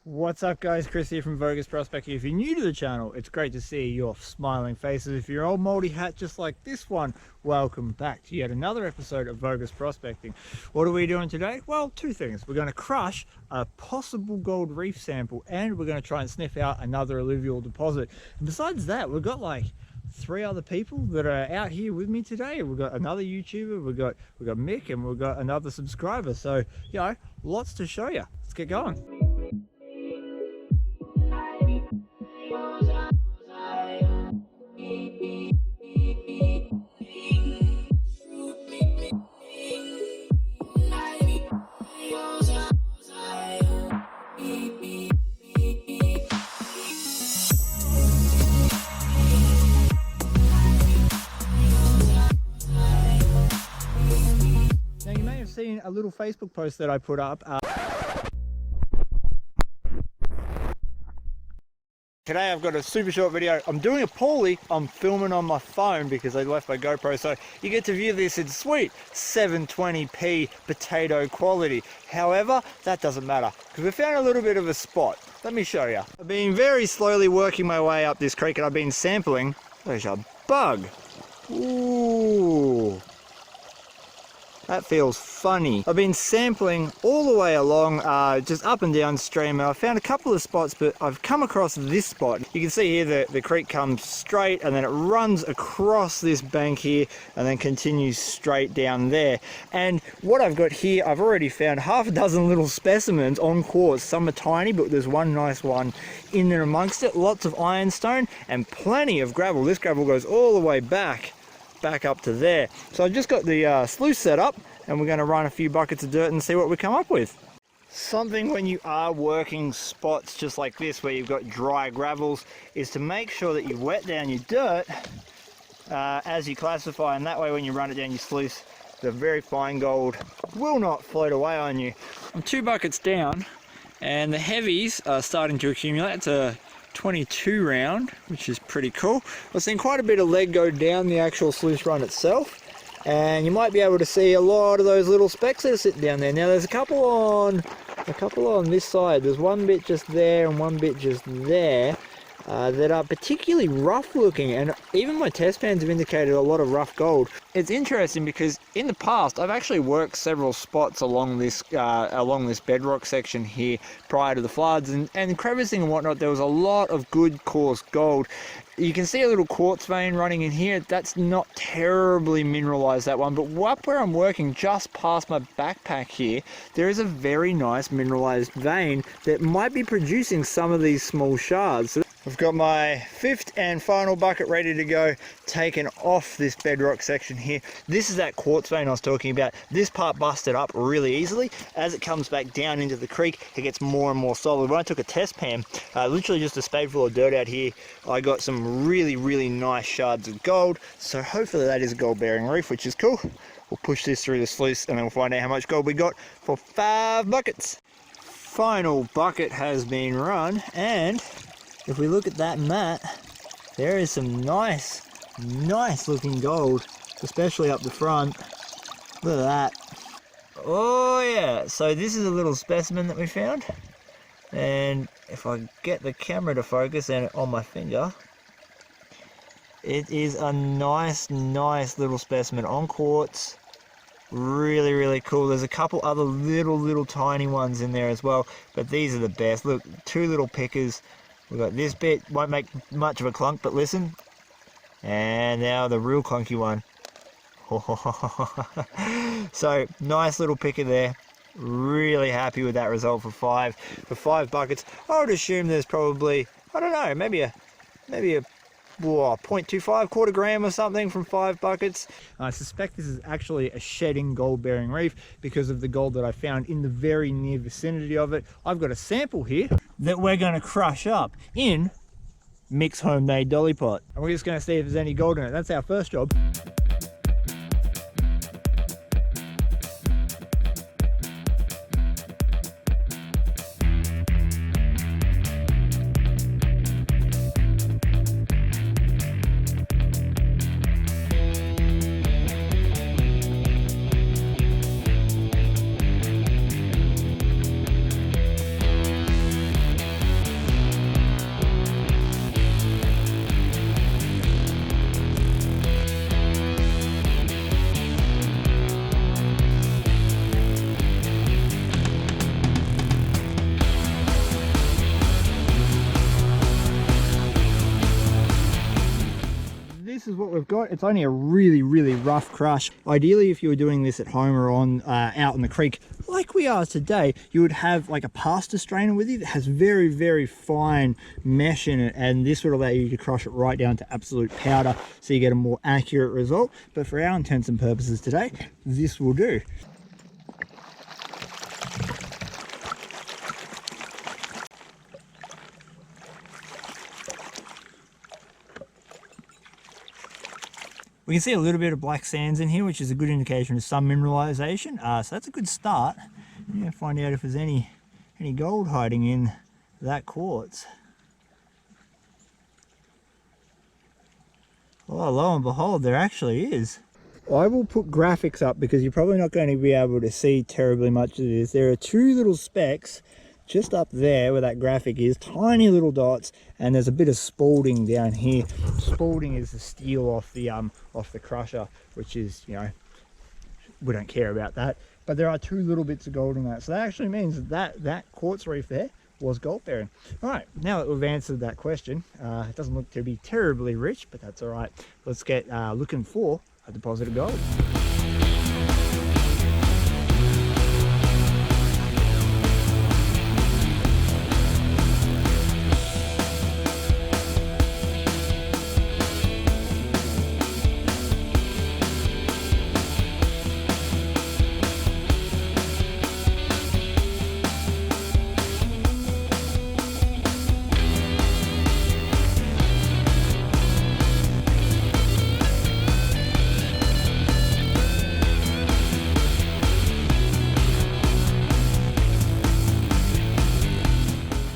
What's up guys, Chris here from Vo-Gus Prospecting. If you're new to the channel, it's great to see your smiling faces. If you're old moldy hat just like this one, welcome back to yet another episode of Vo-Gus Prospecting. What are we doing today? Well, two things. We're going to crush a possible gold reef sample and we're going to try and sniff out another alluvial deposit. And besides that, we've got like 3 other people that are out here with me today. We've got another YouTuber, we've got Mick, and we've got another subscriber. So, you know, lots to show you. Let's get going. Now you may have seen a little Facebook post that I put up. Today I've got a super short video. I'm doing it poorly. I'm filming on my phone because I left my GoPro, so you get to view this in sweet 720p potato quality. However, that doesn't matter because we found a little bit of a spot. Let me show you. I've been very slowly working my way up this creek and I've been sampling. There's a bug. Ooh. That feels funny. I've been sampling all the way along, just up and down stream. I found a couple of spots, but I've come across this spot. You can see here that the creek comes straight and then it runs across this bank here and then continues straight down there. And what I've got here, I've already found half a dozen little specimens on quartz. Some are tiny, but there's one nice one in there amongst it. Lots of ironstone and plenty of gravel. This gravel goes all the way back up to there. So I've just got the sluice set up and we're going to run a few buckets of dirt and see what we come up with. Something when you are working spots just like this where you've got dry gravels is to make sure that you wet down your dirt as you classify, and that way when you run it down your sluice, the very fine gold will not float away on you. I'm 2 buckets down and the heavies are starting to accumulate. It's a 22 round, which is pretty cool. I've seen quite a bit of lead go down the actual sluice run itself, and you might be able to see a lot of those little specks that are sitting down there. Now there's a couple on this side. There's one bit just there and one bit just there that are particularly rough looking, and even my test pans have indicated a lot of rough gold. It's interesting because in the past I've actually worked several spots along this bedrock section here prior to the floods, and crevicing and whatnot. There was a lot of good coarse gold. You can see a little quartz vein running in here. That's not terribly mineralized, that one, but up where I'm working just past my backpack here, there is a very nice mineralized vein that might be producing some of these small shards. So I've got my 5th and final bucket ready to go, taken off this bedrock section here. This is that quartz vein I was talking about. This part busted up really easily. As it comes back down into the creek, it gets more and more solid. When I took a test pan, literally just a spadeful of dirt out here, I got some really nice shards of gold. So hopefully that is a gold bearing reef, which is cool. We'll push this through the sluice and then we'll find out how much gold we got for 5 buckets. Final bucket has been run, and if we look at that mat, there is some nice looking gold, especially up the front. Look at that. Oh yeah, so this is a little specimen that we found, and if I get the camera to focus and on my finger, it is a nice little specimen on quartz. Really cool. There's a couple other little tiny ones in there as well, but these are the best. Look, 2 little pickers. We've got this bit, won't make much of a clunk, but listen. And now the real clunky one. So, nice little picker there. Really happy with that result for 5 buckets. I would assume there's probably, I don't know, maybe a 0.25 quarter gram or something from 5 buckets. I suspect this is actually a shedding gold bearing reef because of the gold that I found in the very near vicinity of it. I've got a sample here that we're going to crush up in Mick's homemade dolly pot, and we're just going to see if there's any gold in it. That's our first job. what we've got. It's only a really rough crush. Ideally, if you were doing this at home or on out in the creek like we are today, you would have like a pasta strainer with you that has very fine mesh in it, and this would allow you to crush it right down to absolute powder so you get a more accurate result. But for our intents and purposes today, this will do. We can see a little bit of black sands in here, which is a good indication of some mineralization. So that's a good start. I'm going to find out if there's any gold hiding in that quartz. Oh, lo and behold, there actually is. I will put graphics up because you're probably not going to be able to see terribly much of this. There are two little specks just up there where that graphic is, tiny little dots, and there's a bit of spalding down here. Spalding is the steel off the crusher, which is, you know, we don't care about that. But there are two little bits of gold in that, so that actually means that quartz reef there was gold bearing. All right, now that we've answered that question, it doesn't look to be terribly rich, but that's all right. Let's get looking for a deposit of gold.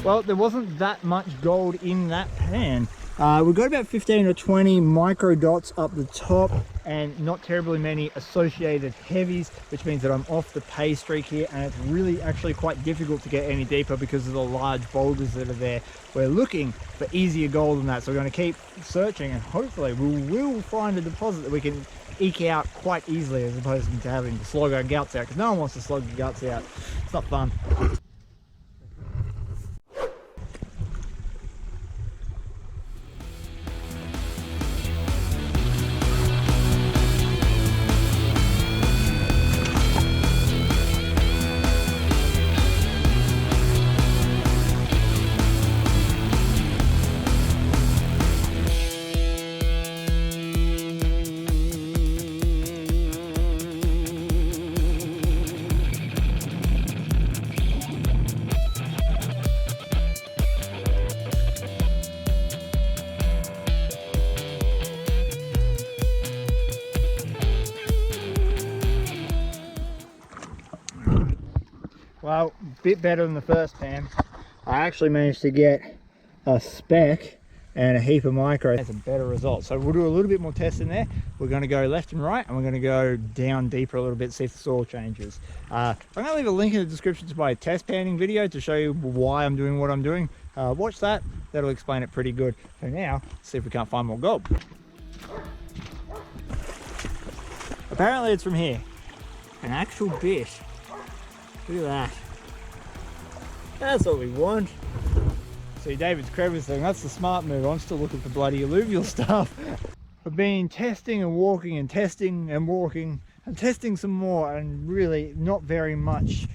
Well, there wasn't that much gold in that pan. We've got about 15 or 20 micro dots up the top and not terribly many associated heavies, which means that I'm off the pay streak here, and it's really actually quite difficult to get any deeper because of the large boulders that are there. We're looking for easier gold than that, so we're going to keep searching, and hopefully we will find a deposit that we can eke out quite easily as opposed to having to slog our guts out, because no one wants to slog your guts out. It's not fun. Well, a bit better than the first pan. I actually managed to get a speck and a heap of micro. That's a better result. So we'll do a little bit more testing there. We're going to go left and right, and we're going to go down deeper a little bit, see if the soil changes. I'm going to leave a link in the description to my test panning video to show you why I'm doing what I'm doing. Watch that. That'll explain it pretty good. So now, let's see if we can't find more gold. Apparently it's from here. An actual bit. Look at that. That's what we want. See, David's crevicing. That's the smart move. I'm still looking for bloody alluvial stuff. I've been testing and walking and testing and walking and testing some more, and really not very much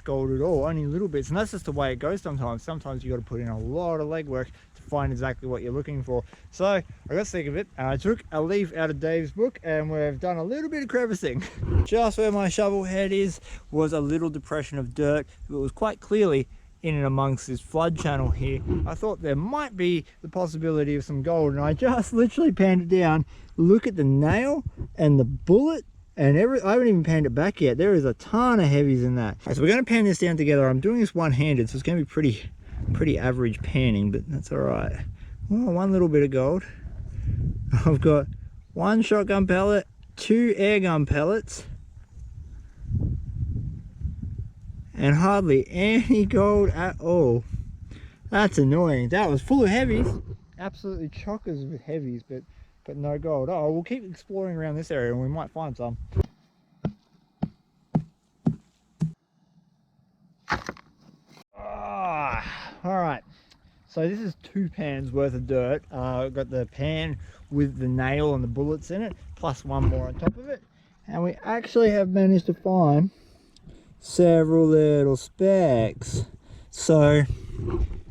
gold at all, only little bits, and that's just the way it goes sometimes. Sometimes you got to put in a lot of legwork to find exactly what you're looking for. So I got sick of it. I took a leaf out of Dave's book and we've done a little bit of crevicing. Just where my shovel head is was a little depression of dirt. It was quite clearly in and amongst this flood channel here. I thought there might be the possibility of some gold, and I just literally panned it down. Look at the nail and the bullet. And I haven't even panned it back yet. There is a ton of heavies in that. Right, so we're going to pan this down together. I'm doing this one-handed, so it's going to be pretty average panning, but that's all right. Oh, one little bit of gold. I've got one shotgun pellet, two air gun pellets, and hardly any gold at all. That's annoying. That was full of heavies. Absolutely chockers with heavies, but no gold. Oh, we'll keep exploring around this area and we might find some. All right, So this is 2 pans worth of dirt. I've got the pan with the nail and the bullets in it, plus one more on top of it. And we actually have managed to find several little specks. So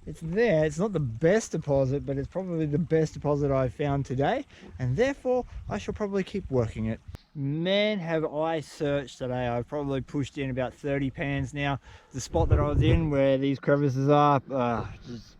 it's there. It's not the best deposit, but it's probably the best deposit I've found today, and therefore I shall probably keep working it. Man, have I searched today. I've probably pushed in about 30 pans now. The spot that I was in where these crevices are,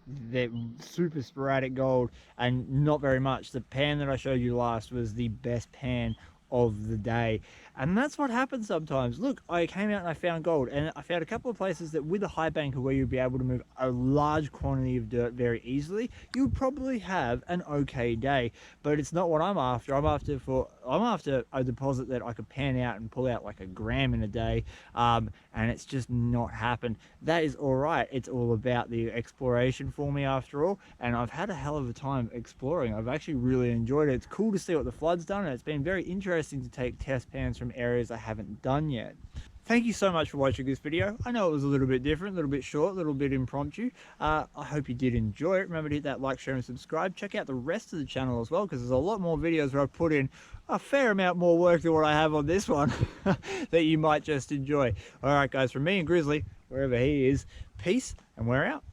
they're super sporadic gold and not very much. The pan that I showed you last was the best pan of the day, and that's what happens sometimes. Look, I came out and I found gold, and I found a couple of places that with a high banker where you'd be able to move a large quantity of dirt very easily, you would probably have an okay day. But it's not what I'm after. I'm after a deposit that I could pan out and pull out like a gram in a day, and it's just not happened. That is all right. It's all about the exploration for me after all, and I've had a hell of a time exploring. I've actually really enjoyed it. It's cool to see what the flood's done, and it's been very interesting to take test pans from areas I haven't done yet. Thank you so much for watching this video. I know it was a little bit different, a little bit short, a little bit impromptu. I hope you did enjoy it. Remember to hit that like, share and subscribe. Check out the rest of the channel as well, because there's a lot more videos where I've put in a fair amount more work than what I have on this one that you might just enjoy. Alright guys, from me and Grizzly, wherever he is, peace, and we're out.